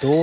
2